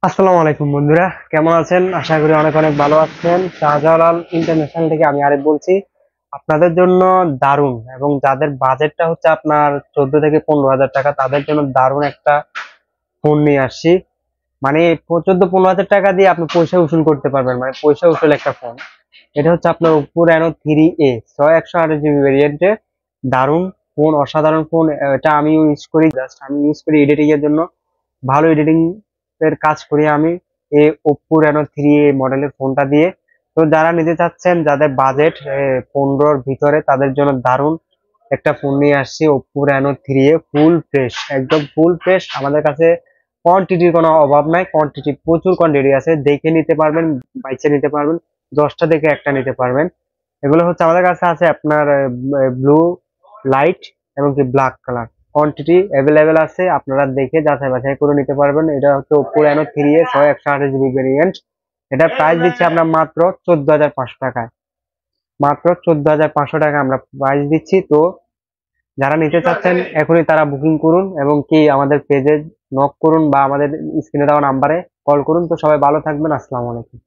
আসসালামু আলাইকুম বন্ধুরা, কেমন আছেন? আশা করি অনেক অনেক ভালো আছেন। শাহজালাল ইন্টারন্যাশনাল থেকে আমি আরিফ বলছি। আপনাদের জন্য দারুণ এবং যাদের বাজেটটা হচ্ছে আপনার 14 থেকে 15 হাজার টাকা, তাদের জন্য দারুণ একটা ফোন নিয়ে আসছি। মানে 14-15 হাজার টাকা দিয়ে আপনি পয়সা উসুল করতে পারবেন, মানে পয়সা উসুল একটা ফোন। এটা হচ্ছে আপনার ওপো Reno 3A 6128 জিবি ভেরিয়েন্টে দারুণ ফোন, অসাধারণ ফোন। এটা আমি ইউজ করি, জাস্ট আমি ইউজ করি এডিটিং এর জন্য। ভালো এডিটিং এর কাজ করি আমি এই ওপ্পো Reno 3A মডেলের ফোনটা দিয়ে। তো যারা নিতে চাচ্ছেন, যাদের বাজেট 15-র ভিতরে, তাদের জন্য দারুণ একটা ফোন নিয়ে আসছি Oppo Reno 3A। Full fresh, একদম ফুল ফ্রেশ। আমাদের কাছে কোয়ান্টিটির কোনো অভাব নাই, কোয়ান্টিটি প্রচুর কোয়ান্টিটি আছে, দেখে নিতে পারবেন, বাইচে নিতে পারবেন, 10টা দেখে একটা নিতে পারবেন। এগুলো হচ্ছে আমাদের কাছে আছে আপনার ব্লু, লাইট এবং কি ব্ল্যাক কালার। কোয়ান্টিটি অ্যাভেলেবেল আছে, আপনারা দেখে যাচাই বাছাই করে নিতে পারবেন। এটা হচ্ছে Oppo Reno 3A 6128 GB variant. এটার প্রাইস দিচ্ছি আমরা মাত্র 14,500 টাকায়। মাত্র 14,500 টাকা আমরা প্রাইস দিচ্ছি। তো যারা নিতে চাচ্ছেন এখনই তারা বুকিং করুন এবং কি আমাদের পেজে নক করুন বা আমাদের স্ক্রিনে দেওয়া নাম্বারে কল করুন। তো সবাই ভালো থাকবেন, আসসালামু আলাইকুম।